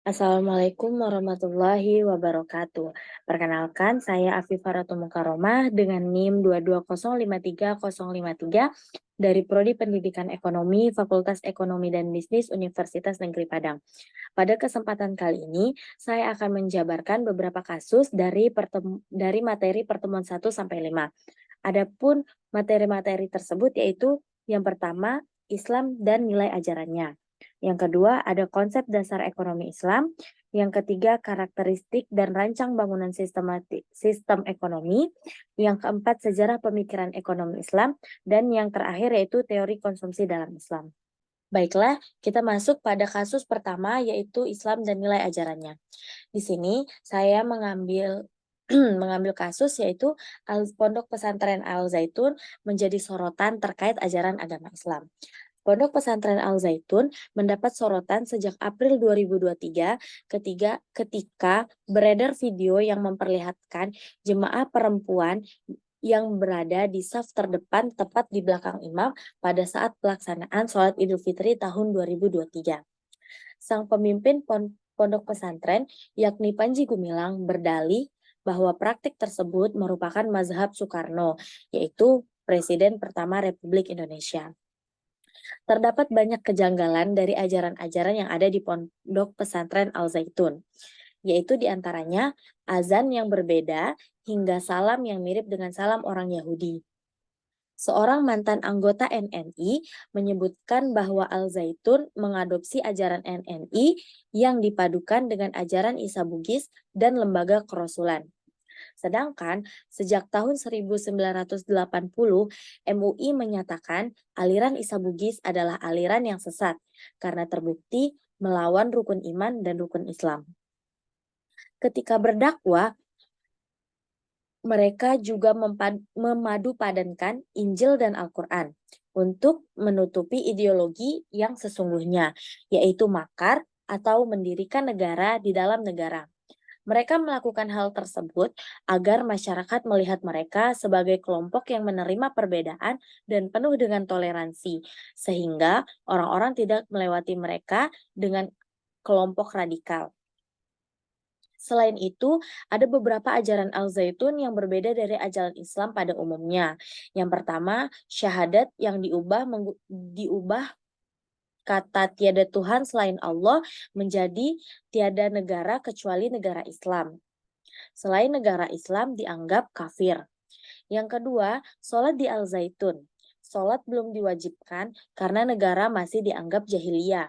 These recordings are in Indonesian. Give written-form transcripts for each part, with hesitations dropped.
Assalamualaikum warahmatullahi wabarakatuh. Perkenalkan, saya Afifah Ratu Mukaromah dengan NIM 220530053 dari Prodi Pendidikan Ekonomi, Fakultas Ekonomi dan Bisnis Universitas Negeri Padang. Pada kesempatan kali ini, saya akan menjabarkan beberapa kasus dari materi pertemuan 1 sampai 5. Adapun materi-materi tersebut yaitu yang pertama, Islam dan nilai ajarannya. Yang kedua, ada konsep dasar ekonomi Islam. Yang ketiga, karakteristik dan rancang bangunan sistem ekonomi. Yang keempat, sejarah pemikiran ekonomi Islam. Dan yang terakhir yaitu teori konsumsi dalam Islam. Baiklah, kita masuk pada kasus pertama yaitu Islam dan nilai ajarannya. Di sini saya mengambil mengambil kasus yaitu Pondok Pesantren Al Zaitun menjadi sorotan terkait ajaran agama Islam. Pondok Pesantren Al Zaitun mendapat sorotan sejak April 2023 ketika beredar video yang memperlihatkan jemaah perempuan yang berada di saf terdepan tepat di belakang imam pada saat pelaksanaan sholat Idul Fitri tahun 2023. Sang pemimpin pondok pesantren, yakni Panji Gumilang, berdalih bahwa praktik tersebut merupakan mazhab Soekarno, yaitu Presiden pertama Republik Indonesia. Terdapat banyak kejanggalan dari ajaran-ajaran yang ada di Pondok Pesantren Al Zaitun, yaitu diantaranya azan yang berbeda hingga salam yang mirip dengan salam orang Yahudi. Seorang mantan anggota NNI menyebutkan bahwa Al Zaitun mengadopsi ajaran NNI yang dipadukan dengan ajaran Isa Bugis dan lembaga kerasulan. Sedangkan sejak tahun 1980, MUI menyatakan aliran Isa Bugis adalah aliran yang sesat karena terbukti melawan rukun iman dan rukun Islam. Ketika berdakwah, mereka juga memadupadankan Injil dan Al-Quran untuk menutupi ideologi yang sesungguhnya, yaitu makar atau mendirikan negara di dalam negara. Mereka melakukan hal tersebut agar masyarakat melihat mereka sebagai kelompok yang menerima perbedaan dan penuh dengan toleransi, sehingga orang-orang tidak melewati mereka dengan kelompok radikal. Selain itu, ada beberapa ajaran Al-Zaitun yang berbeda dari ajaran Islam pada umumnya. Yang pertama, syahadat yang diubah kata tiada Tuhan selain Allah menjadi tiada negara kecuali negara Islam. Selain negara Islam dianggap kafir. Yang kedua, sholat di Al-Zaitun. Sholat belum diwajibkan karena negara masih dianggap jahiliyah.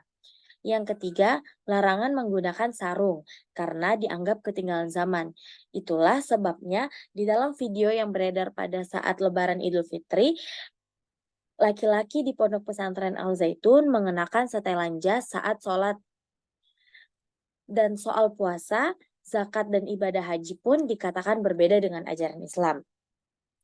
Yang ketiga, larangan menggunakan sarung karena dianggap ketinggalan zaman. Itulah sebabnya di dalam video yang beredar pada saat Lebaran Idul Fitri, laki-laki di Pondok Pesantren Al Zaitun mengenakan setelan jas saat sholat. Dan soal puasa, zakat dan ibadah haji pun dikatakan berbeda dengan ajaran Islam.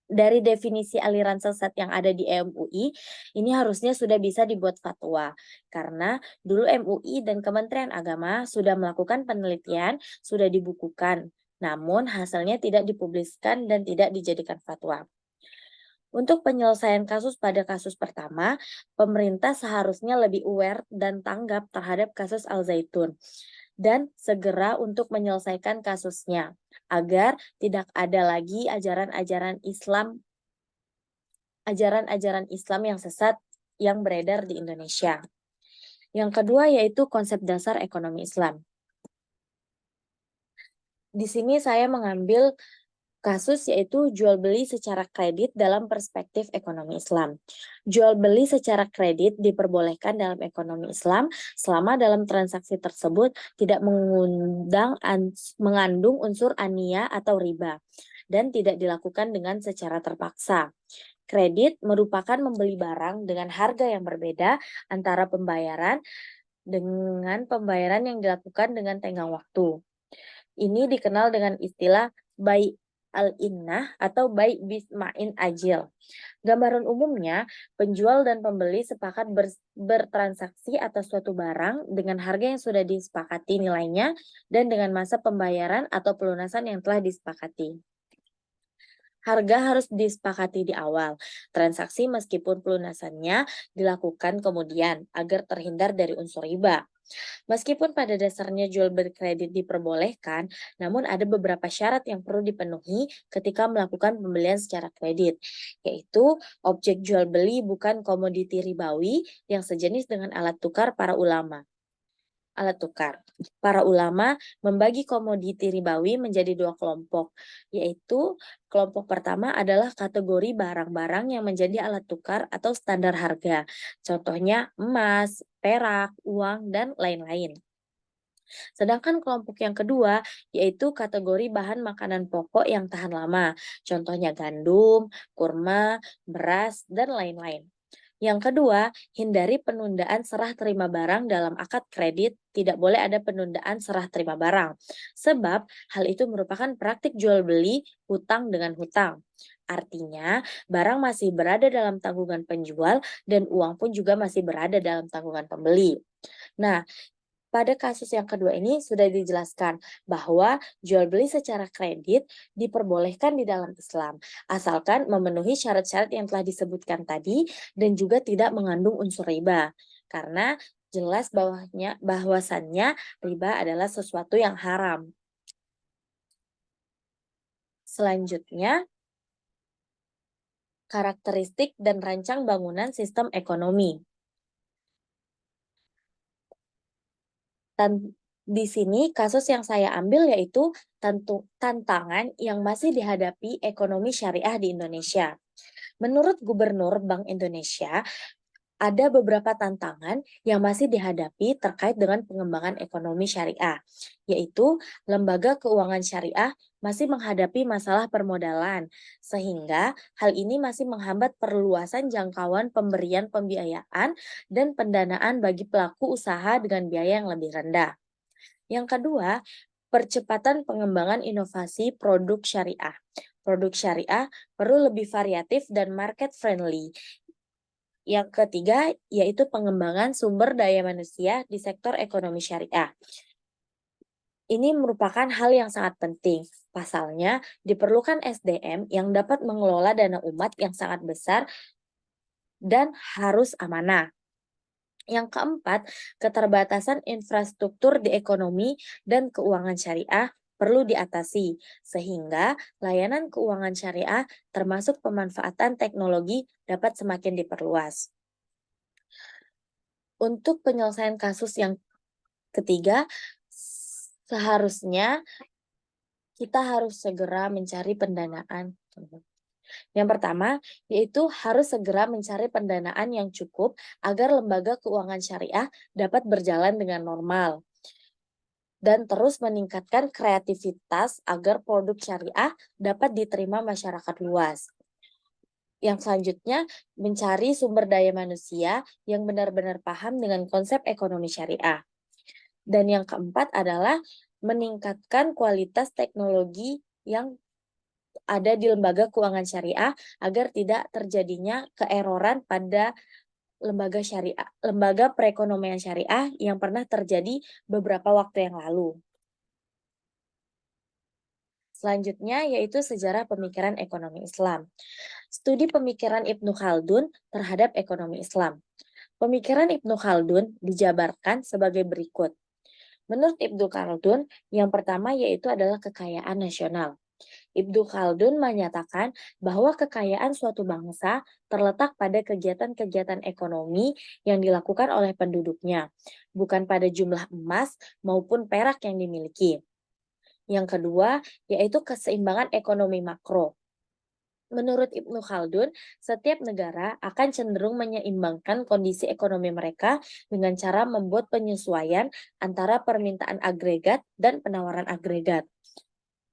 Dari definisi aliran sesat yang ada di MUI, ini harusnya sudah bisa dibuat fatwa. Karena dulu MUI dan Kementerian Agama sudah melakukan penelitian, sudah dibukukan. Namun hasilnya tidak dipubliskan dan tidak dijadikan fatwa. Untuk penyelesaian kasus pada kasus pertama, pemerintah seharusnya lebih aware dan tanggap terhadap kasus Al Zaitun dan segera untuk menyelesaikan kasusnya agar tidak ada lagi ajaran-ajaran Islam yang sesat yang beredar di Indonesia. Yang kedua yaitu konsep dasar ekonomi Islam. Di sini saya mengambil kasus yaitu jual beli secara kredit dalam perspektif ekonomi Islam. Jual beli secara kredit diperbolehkan dalam ekonomi Islam selama dalam transaksi tersebut tidak mengandung unsur ania atau riba dan tidak dilakukan dengan secara terpaksa. Kredit merupakan membeli barang dengan harga yang berbeda antara pembayaran yang dilakukan dengan tenggang waktu. Ini dikenal dengan istilah bai al-innah atau bai bisma'in ajil. Gambaran umumnya, penjual dan pembeli sepakat bertransaksi atas suatu barang dengan harga yang sudah disepakati nilainya dan dengan masa pembayaran atau pelunasan yang telah disepakati. Harga harus disepakati di awal transaksi meskipun pelunasannya dilakukan kemudian agar terhindar dari unsur riba. Meskipun pada dasarnya jual beli kredit diperbolehkan, namun ada beberapa syarat yang perlu dipenuhi ketika melakukan pembelian secara kredit, yaitu objek jual beli bukan komoditi ribawi yang sejenis dengan alat tukar para ulama. Alat tukar. Para ulama membagi komoditi ribawi menjadi dua kelompok, yaitu kelompok pertama adalah kategori barang-barang yang menjadi alat tukar atau standar harga. Contohnya emas, perak, uang, dan lain-lain. Sedangkan kelompok yang kedua yaitu kategori bahan makanan pokok yang tahan lama, contohnya gandum, kurma, beras, dan lain-lain. Yang kedua, hindari penundaan serah terima barang dalam akad kredit. Tidak boleh ada penundaan serah terima barang, sebab hal itu merupakan praktik jual beli hutang dengan hutang. Artinya, barang masih berada dalam tanggungan penjual dan uang pun juga masih berada dalam tanggungan pembeli. Nah, pada kasus yang kedua ini sudah dijelaskan bahwa jual beli secara kredit diperbolehkan di dalam Islam, asalkan memenuhi syarat-syarat yang telah disebutkan tadi dan juga tidak mengandung unsur riba. Karena jelas bahwasannya riba adalah sesuatu yang haram. Selanjutnya, karakteristik dan rancang bangunan sistem ekonomi. Di sini kasus yang saya ambil yaitu tantangan yang masih dihadapi ekonomi syariah di Indonesia. Menurut Gubernur Bank Indonesia, ada beberapa tantangan yang masih dihadapi terkait dengan pengembangan ekonomi syariah, yaitu lembaga keuangan syariah masih menghadapi masalah permodalan, sehingga hal ini masih menghambat perluasan jangkauan pemberian pembiayaan dan pendanaan bagi pelaku usaha dengan biaya yang lebih rendah. Yang kedua, percepatan pengembangan inovasi produk syariah. Produk syariah perlu lebih variatif dan market friendly. Yang ketiga, yaitu pengembangan sumber daya manusia di sektor ekonomi syariah. Ini merupakan hal yang sangat penting. Pasalnya, diperlukan SDM yang dapat mengelola dana umat yang sangat besar dan harus amanah. Yang keempat, keterbatasan infrastruktur di ekonomi dan keuangan syariah perlu diatasi, sehingga layanan keuangan syariah termasuk pemanfaatan teknologi dapat semakin diperluas. Untuk penyelesaian kasus yang ketiga, seharusnya kita harus segera mencari pendanaan. Yang pertama, yaitu harus segera mencari pendanaan yang cukup agar lembaga keuangan syariah dapat berjalan dengan normal. Dan terus meningkatkan kreativitas agar produk syariah dapat diterima masyarakat luas. Yang selanjutnya, mencari sumber daya manusia yang benar-benar paham dengan konsep ekonomi syariah. Dan yang keempat adalah meningkatkan kualitas teknologi yang ada di lembaga keuangan syariah agar tidak terjadinya keeroran pada lembaga perekonomian syariah yang pernah terjadi beberapa waktu yang lalu. Selanjutnya yaitu sejarah pemikiran ekonomi Islam. Studi pemikiran Ibnu Khaldun terhadap ekonomi Islam. Pemikiran Ibnu Khaldun dijabarkan sebagai berikut. Menurut Ibnu Khaldun, yang pertama yaitu adalah kekayaan nasional. Ibnu Khaldun menyatakan bahwa kekayaan suatu bangsa terletak pada kegiatan-kegiatan ekonomi yang dilakukan oleh penduduknya, bukan pada jumlah emas maupun perak yang dimiliki. Yang kedua, yaitu keseimbangan ekonomi makro. Menurut Ibnu Khaldun, setiap negara akan cenderung menyeimbangkan kondisi ekonomi mereka dengan cara membuat penyesuaian antara permintaan agregat dan penawaran agregat.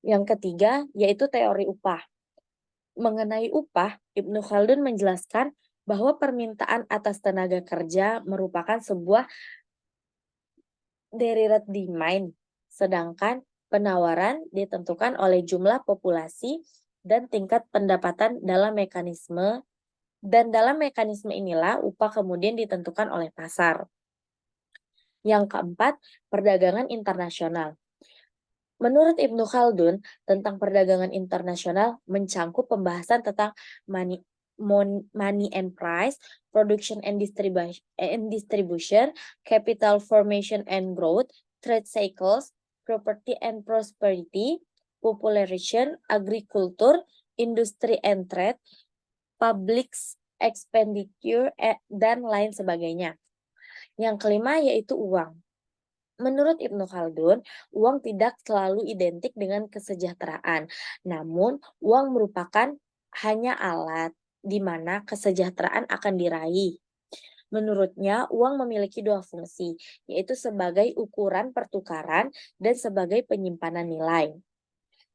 Yang ketiga, yaitu teori upah. Mengenai upah, Ibnu Khaldun menjelaskan bahwa permintaan atas tenaga kerja merupakan sebuah derived demand, sedangkan penawaran ditentukan oleh jumlah populasi dan tingkat pendapatan dalam mekanisme inilah upah kemudian ditentukan oleh pasar. Yang keempat, perdagangan internasional. Menurut Ibnu Khaldun, tentang perdagangan internasional mencangkup pembahasan tentang money and price, production and distribution, capital formation and growth, trade cycles, property and prosperity, population, agriculture, industry and trade, public expenditure, dan lain sebagainya. Yang kelima yaitu uang. Menurut Ibnu Khaldun, uang tidak selalu identik dengan kesejahteraan. Namun, uang merupakan hanya alat di mana kesejahteraan akan diraih. Menurutnya, uang memiliki dua fungsi, yaitu sebagai ukuran pertukaran dan sebagai penyimpanan nilai.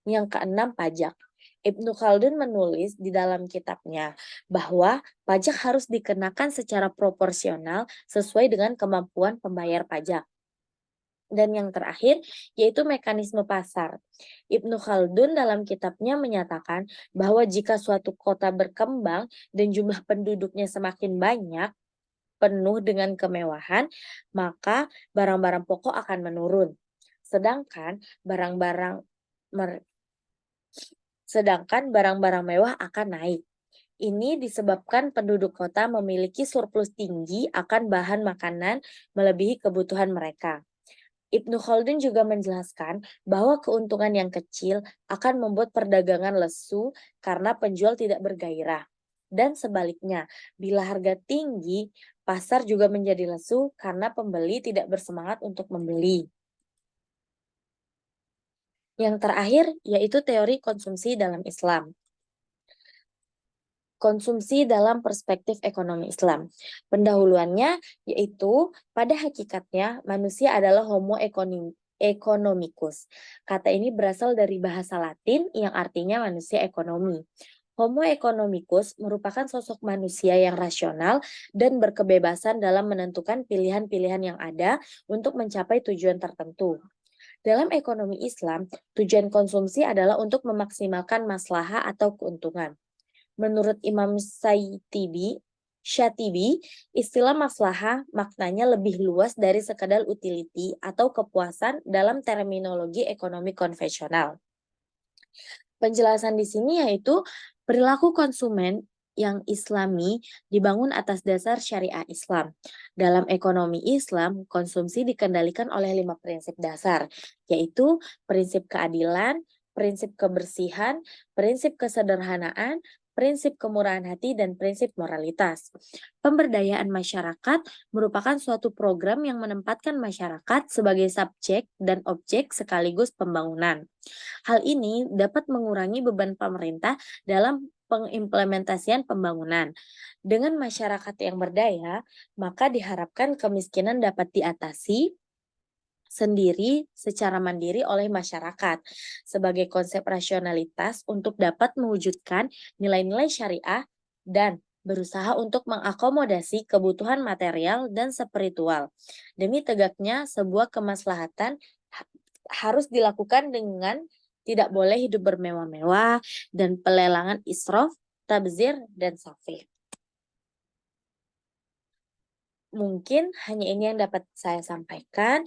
Yang keenam, pajak. Ibnu Khaldun menulis di dalam kitabnya bahwa pajak harus dikenakan secara proporsional sesuai dengan kemampuan pembayar pajak. Dan yang terakhir, yaitu mekanisme pasar. Ibnu Khaldun dalam kitabnya menyatakan bahwa jika suatu kota berkembang dan jumlah penduduknya semakin banyak, penuh dengan kemewahan, maka barang-barang pokok akan menurun. Sedangkan barang-barang mewah akan naik. Ini disebabkan penduduk kota memiliki surplus tinggi akan bahan makanan melebihi kebutuhan mereka. Ibnu Khaldun juga menjelaskan bahwa keuntungan yang kecil akan membuat perdagangan lesu karena penjual tidak bergairah. Dan sebaliknya, bila harga tinggi, pasar juga menjadi lesu karena pembeli tidak bersemangat untuk membeli. Yang terakhir yaitu teori konsumsi dalam Islam. Konsumsi dalam perspektif ekonomi Islam. Pendahuluannya yaitu pada hakikatnya manusia adalah homo economicus. Kata ini berasal dari bahasa Latin yang artinya manusia ekonomi. Homo economicus merupakan sosok manusia yang rasional dan berkebebasan dalam menentukan pilihan-pilihan yang ada untuk mencapai tujuan tertentu. Dalam ekonomi Islam, tujuan konsumsi adalah untuk memaksimalkan maslahah atau keuntungan. Menurut Imam Syatibi, istilah maslahah maknanya lebih luas dari sekadar utility atau kepuasan dalam terminologi ekonomi konvensional. Penjelasan di sini yaitu perilaku konsumen yang Islami dibangun atas dasar syariah Islam. Dalam ekonomi Islam, konsumsi dikendalikan oleh 5 prinsip dasar, yaitu prinsip keadilan, prinsip kebersihan, prinsip kesederhanaan, prinsip kemurahan hati, dan prinsip moralitas. Pemberdayaan masyarakat merupakan suatu program yang menempatkan masyarakat sebagai subjek dan objek sekaligus pembangunan. Hal ini dapat mengurangi beban pemerintah dalam pengimplementasian pembangunan. Dengan masyarakat yang berdaya, maka diharapkan kemiskinan dapat diatasi sendiri secara mandiri oleh masyarakat sebagai konsep rasionalitas untuk dapat mewujudkan nilai-nilai syariah dan berusaha untuk mengakomodasi kebutuhan material dan spiritual. Demi tegaknya sebuah kemaslahatan harus dilakukan dengan tidak boleh hidup bermewah-mewah dan pelelangan israf, tabzir, dan safih. Mungkin hanya ini yang dapat saya sampaikan.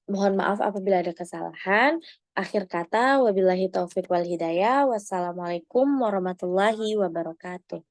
Mohon maaf apabila ada kesalahan. Akhir kata, wabillahi taufiq wal hidayah. Wassalamualaikum warahmatullahi wabarakatuh.